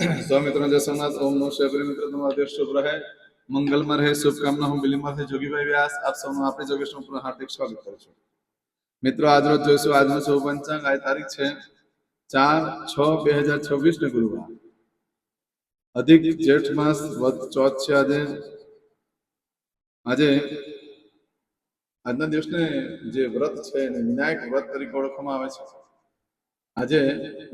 तो मित्रों जय सोमनाथ। ओम नमः शिवाय। मित्र तुम्हारा देश शुभ रहे, मंगलमय रहे, शुभकामना હું બિલીમાંથી જોગીભાઈ વ્યાસ આપ સૌનું આપણી જોગેશમાં પુનઃ હાર્દિક સ્વાગત કરું છું। મિત્રો આજરોજ જોઈશું આજનું શુભ પંચાંગ। આ તારીખ છે 4/6/2026 ને ગુરુવાર, અધિક જેઠ માસ વદ ચોથ છે। આજે આજના દિવસને જે વ્રત છે એને વિનાયક વ્રત તરીકે ઓળખવામાં આવે છે। આજે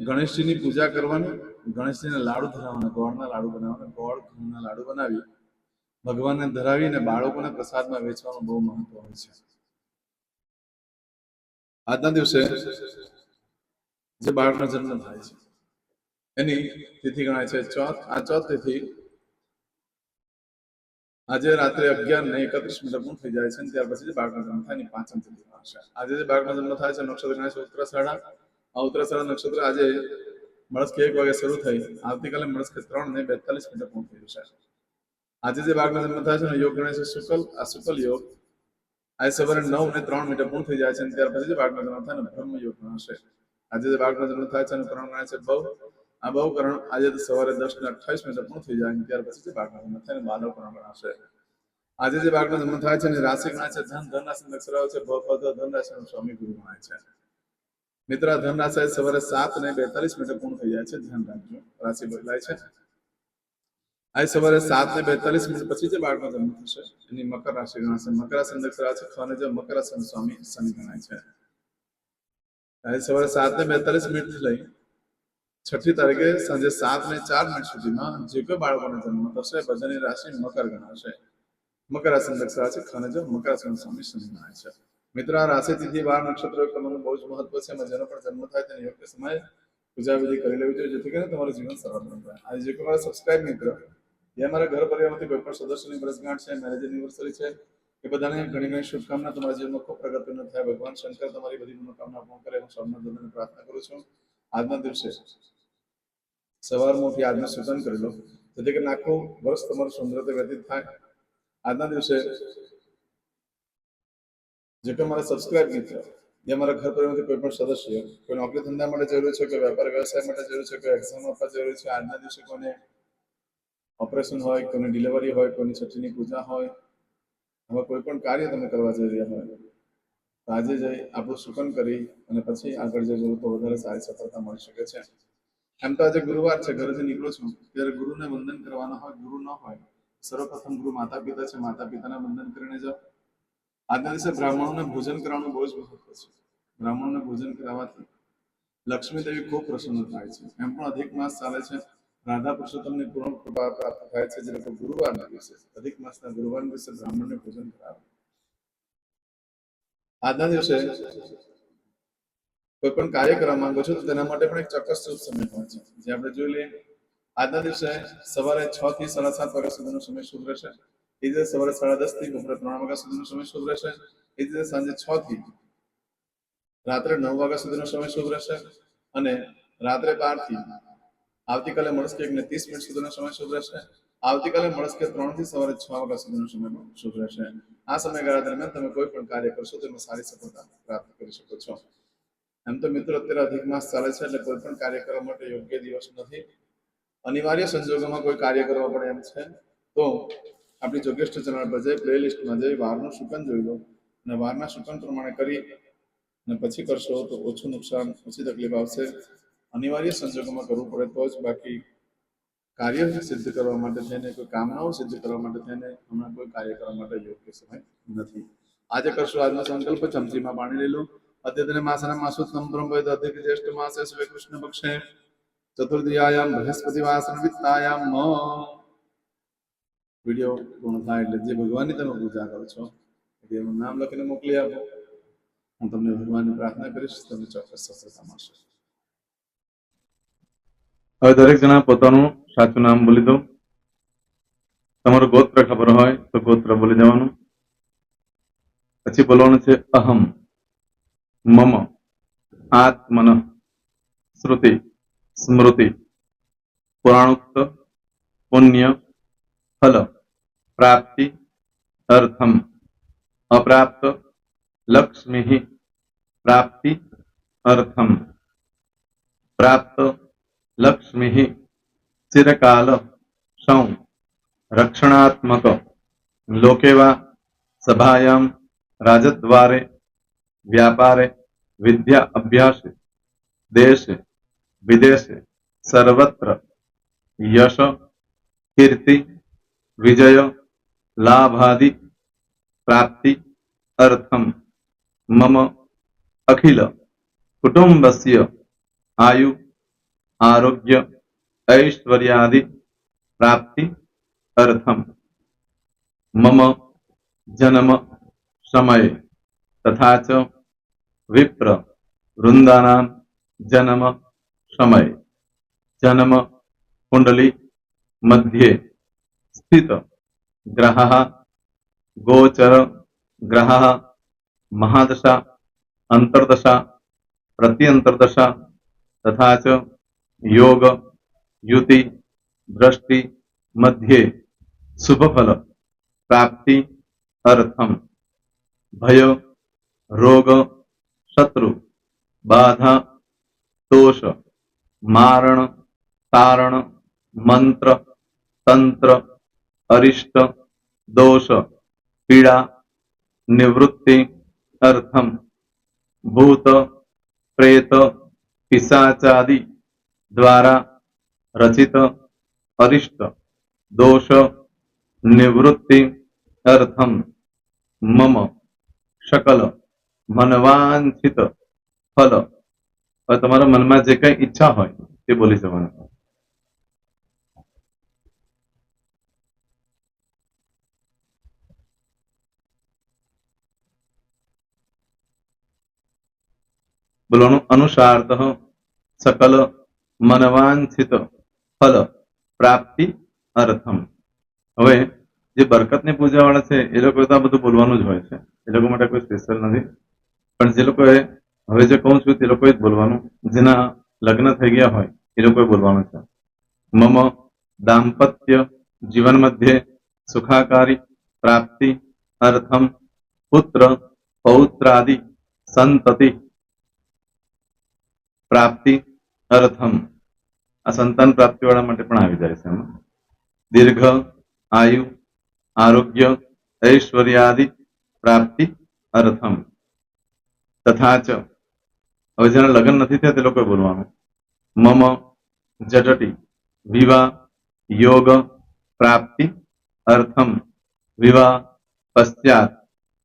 ગણેશજીની પૂજા કરવાની, ગણેશજીને લાડુ ધરાવવાના, ગોળના લાડુ બનાવવાના, ગોળ ઘઉંના લાડુ બનાવી ભગવાનને ધરાવીને બાળકોને પ્રસાદમાં વેચવાનું બહુ મહત્વ હોય છે। આજના દિવસે જે બાળકનો જન્મ થાય છે એની તિથિ ગણાય છે ચોથ। આ ચોથ તિથિ આજે રાત્રે 11:31 પૂર્ણ થઈ જાય છે, ત્યાર પછી બાળકનો જન્મ થાય એની પાંચમ તિથિ ગણાશે। આજે જે બાળકનો જન્મ થાય છે નક્ષત્ર ગણાય છે ઉત્તરાષાઢા। આ ઉત્તરાષાઢા નક્ષત્ર આજે મળસ્કે 1 વાગે શરૂ થઈ આવતીકાલે મળસ્કે 3:42 પૂર્ણ થઈ જશે। આજે જે બાળકનો જન્મ થાય છે યોગ ગણાય છે શુકલ। આ શુકલ યોગ આજે સવારે 9:03 પૂર્ણ થઈ જાય છે, ત્યાર પછી જે બાળકનો જન્મ થાય ને બ્રહ્મ યોગ ગણાશે। આજે જે બાળકનો જન્મ થાય છે એનું કરણ ગણાય છે બહુ। આ બહુ કરણ આજે સવારે 10:28 પૂર્ણ થઈ જાય, ત્યાર પછી જે બાળકનો જન્મ થાય ને બાલવ કરણ ગણાશે। આજે જે બાળકનો જન્મ થાય છે એની રાશિ ગણાય છે ધન। ધન રાશિ નક્ષત્ર આવે છે ભ ધન રાશિનો સ્વામી ગુરુ ગણાય છે। મિત્ર ધન રાશિ સવારે 7:42 પૂર્ણ થઈ જાય છે, ધ્યાન રાખજો રાશિ બદલાય છે। આજે સવારે 7:42 પછી જે બાળકનો જન્મ થશે એની મકર રાશિ ગણાશે। મકર રાશિ નક્ષત્ર આવે છે ખ અને જ મકર રાશિનો સ્વામી શનિ ગણાય છે। આજે સવારે 7:42 થી લઈ 6મી તારીખે સાંજે 7:04 સુધીમાં જે કોઈ બાળકોનો જન્મ થશે બધાની રાશિ મકર ગણાશે। મકર રાશિ નક્ષત્ર આવે છે ખ અને જ મકર રાશિનો સ્વામી શનિ ગણાય છે। મિત્ર આ રાશિ તિથિ 12 નક્ષત્રો કરવાનું બહુ જ મહત્વ છે। જેનો પણ જન્મ થાય તેને યોગ્ય સમયે પૂજા વિધિ કરી લેવી જોઈએ, જેથી કરીને તમારું જીવન સરળ બને। આજે જે કોઈ મારા સબસ્ક્રાઇબ મિત્ર જે અમારા ઘર પરિવારમાંથી કોઈ પણ સદસ્યની વર્ષગાંઠ છે, મેરેજ એનિવર્સરી છે, એ બધાને ઘણી ઘણી શુભકામના। તમારા જીવનમાં ખૂબ પ્રગતિનો થાય, ભગવાન શંકર તમારી બધી મનોકામના પૂર્ણ કરે હું સૌના બધાને પ્રાર્થના કરું છું। આજના દિવસે સવારમાં ઉઠી આજનું સૂચન કરી લો, જેથી કરીને આખું વર્ષ તમારું સુંદર રીતે વ્યતીત થાય। આજના દિવસે જે કોઈ મારા સબસ્ક્રાઇબ મિત્ર જે મારા ઘર પરિવારમાંથી કોઈ પણ સદસ્ય કોઈ નોકરી ધંધા માટે જરૂરી છે, કોઈ વેપાર વ્યવસાય માટે જરૂરી છે, કોઈ એક્ઝામ આપવા જરૂરી છે, આજના દિવસે કોઈને ઓપરેશન હોય, કોઈની ડિલિવરી હોય, કોઈની છઠ્ઠીની પૂજા હોય, હવે કોઈ પણ કાર્ય તમે કરવા જઈ રહ્યા હોય તો આજે જઈ આપણું શુકન કરી અને પછી આગળ જઈ જવું તો વધારે સારી સફળતા મળી શકે છે। એમ તો આજે ગુરુવાર છે, ઘરેથી નીકળું છું ત્યારે ગુરુને વંદન કરવાના હોય, ગુરુ ન હોય સર્વપ્રથમ ગુરુ માતા પિતા છે, માતા પિતાને વંદન કરીને જાઓ। આજના દિવસે બ્રાહ્મણોને ભોજન કરાવવાનું બહુ જ મહત્વ છે। બ્રાહ્મણોને ભોજન કરાવવાથી લક્ષ્મી દેવી ખૂબ પ્રસન્ન થાય છે। એમ પણ અધિક માસ ચાલે છે, રાધા પુરુષોત્તમની પૂર્ણ કૃપા પ્રાપ્ત થાય છે, જે લોકો ગુરુવારના દિવસે અધિક માસના ગુરુવારના દિવસે બ્રાહ્મણને ભોજન કરાવે। આજના દિવસે કોઈ પણ કાર્ય કરવા માંગો છો તો તેના માટે પણ એક ચોક્કસ શુભ સમય હોય છે, જે આપણે જોઈ લઈએ। આજના દિવસે સવારે 6 થી 7:30 વાગ્યા સુધીનો સમય શુભ રહેશે। એ જ સવારે 10:30 થી બપોરે 3 વાગ્યા સુધીનો સમય શુભ રહેશે। એ જ સાંજે 6 થી રાત્રે 9 વાગ્યા સુધીનો સમય શુભ રહેશે અને રાત્રે 12 થી આવતીકાલે મળસ્કે 1:30 સુધીનો સમય શુભ રહેશે। આવતીકાલે મળસ્કે 3 થી સવારે 6 વાગ્યા સુધીનો સમય શુભ રહેશે। આ સમયગાળા દરમિયાન તમે કોઈ પણ કાર્ય કરશો તો એમાં સારી સફળતા પ્રાપ્ત કરી શકો છો। એમ તો મિત્રો અત્યારે અધિક માસ ચાલે છે એટલે કોઈ પણ કાર્ય કરવા માટે યોગ્ય દિવસ નથી। અનિવાર્ય સંજોગોમાં કોઈ કાર્ય કરવા પડે એમ છે તો આપણી જોગેશ ચેનલ પર જઈ પ્લેલિસ્ટમાં જઈ વારનું શુકન જોઈ લો અને વારના શુકન પ્રમાણે કરી અને પછી કરશો તો ઓછું નુકસાન, ઓછી તકલીફ આવશે। અનિવાર્ય સંજોગોમાં કરવું પડે તો જ, બાકી કાર્ય સિદ્ધ કરવા માટે થઈને, કોઈ કામનાઓ સિદ્ધ કરવા માટે થઈને હમણાં કોઈ કાર્ય કરવા માટે યોગ્ય સમય નથી। આજે કરશો આજનો સંકલ્પ, ચમચીમાં પાણી લઈ લો। અદ્યતને માસના માસોત્તમ બ્રહ્મવેદ અધિક જ્યેષ્ઠ માસે શુક્લ કૃષ્ણ પક્ષે ચતુર્દીયાયામ બૃહસ્પતિવાસન વિત્તાયામ વિડીયો પૂર્ણ થાય એટલે જે ભગવાનની તમે પૂજા કરો છો એનું નામ લખીને મોકલી આપો। હું તમને ભગવાનની પ્રાર્થના કરીશ, તમને ચોક્કસ સફળતા મળશે। હવે દરેક જણા પોતાનું સાચું નામ બોલી દો। તમારું ગોત્ર ખબર હોય તો ગોત્ર બોલી દેવાનું। પછી બોલવાનું છે અહમ, મમ, આત્મન, શ્રુતિ, સ્મૃતિ, પુરાણોક્ત, પુણ્ય, ફલ, પ્રાપ્તિ, અર્થમ, અપ્રાપ્ત, લક્ષ્મી, પ્રાપ્તિ, અર્થમ, પ્રાપ્ત, લક્ષ્મી, चिरकाल सौ रक्षणात्मक लोकेवा सभायां राजद्वारे व्यापारे विद्या अभ्यास देश विदेश सर्वत्र यश कीर्ति विजय लाभादि प्राप्ति अर्थम मम अखिल कुटुंबस्य आयु आरोग्य ऐश्वर्यादि प्राप्ति अर्थम मम जन्म समय तथा च विप्र वृंदानां जन्म समय जन्म कुंडली मध्ये स्थित ग्रहः गोचर ग्रहः महादशा अंतर्दशा प्रत्यंतर्दशा तथा च योग युति दृष्टि मध्ये शुभफल प्राप्ति अर्थम भय रोग शत्रु बाधा दोष मारण तारण मंत्र तंत्र अरिष्ट दोष पीड़ा निवृत्ति अर्थम भूत प्रेत पिशाचादि द्वारा रचित अरिष्ट दोष निवृत्ति अर्थम मम सकल मनवांछित फल और તમારા મનમાં જે કઈ ઈચ્છા હોય તે બોલી જવાનું. બોલવાનું અનુસારતઃ सकल मनवांछित फल प्राप्ति अर्थम. હવે જે બરકતની પૂજા વાળા છે એ લોકો તો આ બધું બોલવાનું જ હોય છે, એ લોકો માટે કોઈ સ્પેશિયલ નથી. પણ જે લોકોએ હવે જે કહું છું તે લોકોએ જ બોલવાનું, જેના લગ્ન થઈ ગયા હોય એ લોકોએ બોલવાનું છે. મમ દાંપત્ય જીવન મધ્યે સુખાકારી પ્રાપ્તિ અર્થમ પુત્ર પૌત્રાદि સંતતિ પ્રાપ્તિ અર્થમ. આ સંતાન પ્રાપ્તિ વાળા માટે પણ આવી જાય છે એમાં. દીર્ઘ આયુ આરોગ્ય ऐश्वर्यादि प्राप्ति अर्थम तथा च. હવે જેના લગ્ન નથી થયા તે લોકોએ બોલવાનું. મમ જટટી વિવાહ योग प्राप्ति अर्थम विवाह पश्चात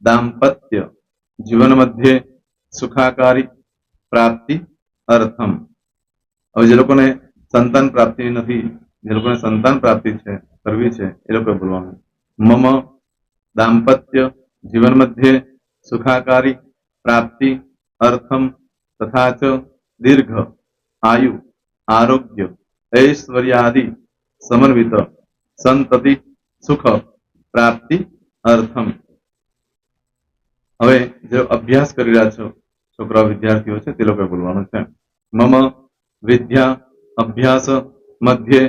दाम्पत्य जीवन मध्य सुखाकारी प्राप्ति अर्थम. હવે જે લોકોને સંતાન પ્રાપ્તિ નથી, જે લોકોને સંતાન પ્રાપ્તિ છે કરવી છે એ લોકોએ બોલવાનું. मम दाम्पत्य जीवन मध्य सुखाकारी प्राप्ति अर्थम तथा च दीर्घ आयु आरोग्य ऐश्वर्यादि समन्वित संतति सुख प्राप्ति अर्थम. હવે જે અભ્યાસ કરી રહ્યા છો છોકરા વિદ્યાર્થીઓ છે તે લોકોએ બોલવાનું છે. મમ વિદ્યા અભ્યાસ મધ્યે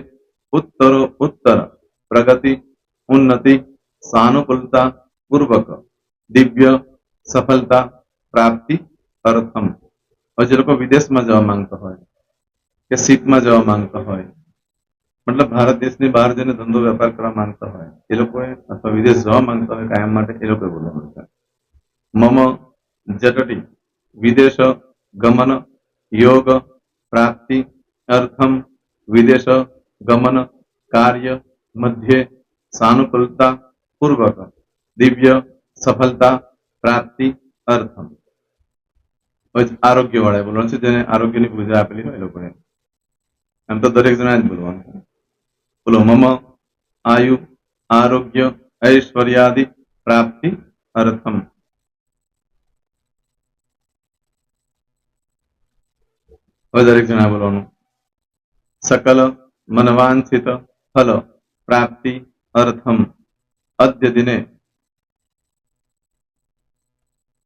ઉત્તરો ઉત્તર પ્રગતિ उन्नति सानुकूलता पूर्वक दिव्य सफलता प्राप्ति अर्थम. और जो लोग विदेश में जवा मांगता हो કે સીટમાં જવા માંગતા હોય, મતલબ ભારત દેશની બહાર જઈને ધંધો વેપાર કરવા માંગતા હોય એ લોકોએ, અથવા વિદેશ જવા માંગતા હોય કાયમ માટે, એ લોકોએ બોલવાનું છે. મમ જટટી વિદેશ ગમન योग प्राप्ति अर्थम विदेश गमन कार्य मध्य सानुकूलता पूर्वक दिव्य सफलता प्राप्ति अर्थम. आरोग्य वाળા બોલવાનું છે, જેને આરોગ્યની પૂજા આપેલી હોય એ લોકોએ. એમ તો દરેક જણા જ બોલવાનું. બોલો મમ આયુ આરોગ્ય ऐश्वर्यादि प्राप्ति अर्थम. હવે દરેક જણા બોલવાનું. सकल मनवांछित फल प्राप्ति अर्थम अद्य दिने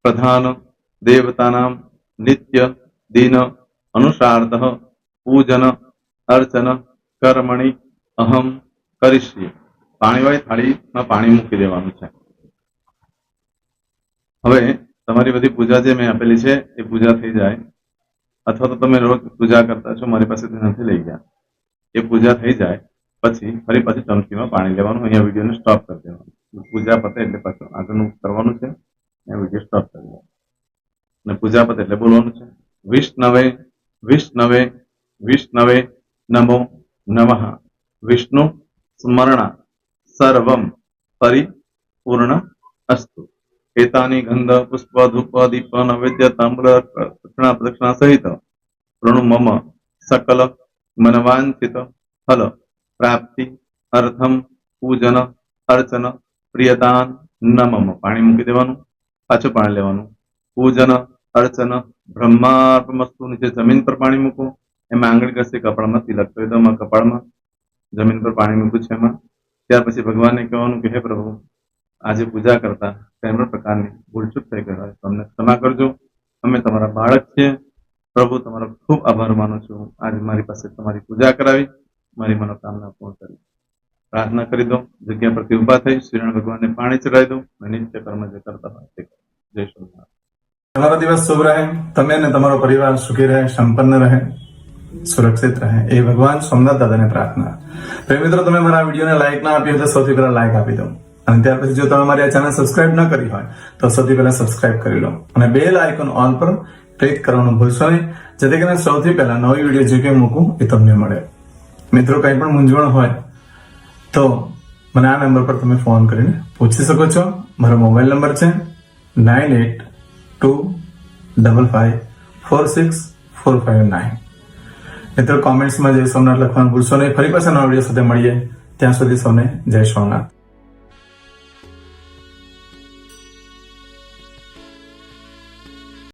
प्रधान देवतानां नित्य दिन अनुसारतः पूजन अर्चन कर्मणि अहम करिष्ये. પાણીવાળી થાળીમાં પાણી મૂકી દેવાનું છે. હવે તમારી બધી પૂજા જે મેં આપેલી છે એ પૂજા થઈ જાય, અથવા તો તમે રોજ પૂજા કરતા છો મારી પાસેથી નથી લઈ ગયા, એ પૂજા થઈ જાય પછી ફરી પાછું ચમચીમાં પાણી લેવાનું. અહીંયા વિડીયોને સ્ટોપ કરી દેવાનું. પૂજા પતે એટલે પાછું આગળનું કરવાનું છે. અહીંયા વિડીયો સ્ટોપ કરી દેવાનો અને પૂજા પતે એટલે બોલવાનું છે વિષ્ણવે વિષ્ણવે વિષ્ણવે નમો નમઃ. વિષ્ણુ સ્મરણ સર્વમ પરિપૂર્ણ અસ્તુ. એતાની ગંધ પુષ્પ ધૂપ દીપ નૈવેદ્ય તાંબૂળ દક્ષિણા પ્રદક્ષિણા સહિત પ્રણુ મમ સકલ મનવાંછિત ફલ પ્રાપ્તિ અર્થમ પૂજન અર્ચન પ્રિયતાન નમમ. પાણી મૂકી દેવાનું, પાછું પાણી લેવાનું. પૂજન અર્ચન બ્રહ્માર્પણમસ્તુ. નીચે જમીન પર પાણી મૂકો, એમાં આંગળી ઘસી કપાળમાં તિલક કરી દો. કપાળમાં જમીન પર પાણી મૂક્યું છે એમાં. ત્યાર પછી ભગવાનને કહેવાનું કે હે પ્રભુ, આજે પૂજા કરતા કોઈ પણ પ્રકારની ભૂલચૂક થઈ ગઈ હોય તો અમને ક્ષમા કરજો. અમે તમારા બાળક છીએ. પ્રભુ, તમારો ખૂબ આભાર માનું છું. આજે મારી પાસે તમારી પૂજા કરાવી, મારી મનોકામના પૂર્ણ કરી. પ્રાર્થના કરી દો. જગ્યા પરથી ઉભા થઈ શ્રીનારાયણ ભગવાનને પાણી ચડાવી દો અને નિત્ય કર્મ જે કરતા હોય તે કરો. જય શ્રી તમારો દિવસ શુભ રહે. તમે અને તમારો પરિવાર સુખી રહે, સંપન્ન રહે, સુરક્ષિત રહે એ ભગવાન સોમનાથ દાદાને પ્રાર્થના. પ્રેમ મિત્રો, તમે મારા વિડીયોને લાઈક ના આપી હોય તો સૌથી પહેલા લાઈક આપી દો. અને ત્યાર પછી જો તમે મારી આ ચેનલ સબસ્ક્રાઇબ ન કરી હોય તો સૌથી પહેલા સબસ્ક્રાઇબ કરી લો અને બેલ આઇકોન ઓલ પર ક્લિક કરવાનું ભૂલશો નહીં, જેથી કરીને સૌથી પહેલા નવી વિડીયો જે કંઈ મૂકું એ તમને મળે. મિત્રો, કંઈ પણ મૂંઝવણ હોય તો મને આ નંબર પર તમે ફોન કરીને પૂછી શકો છો. મારો મોબાઈલ નંબર છે 9825546459. મિત્રો, કોમેન્ટ્સમાં જય સોમનાથ લખવાનું ભૂલશો નહીં. ફરી પાછા નવા વિડીયો સાથે મળીએ. ત્યાં સુધી સૌને જય સોમનાથ.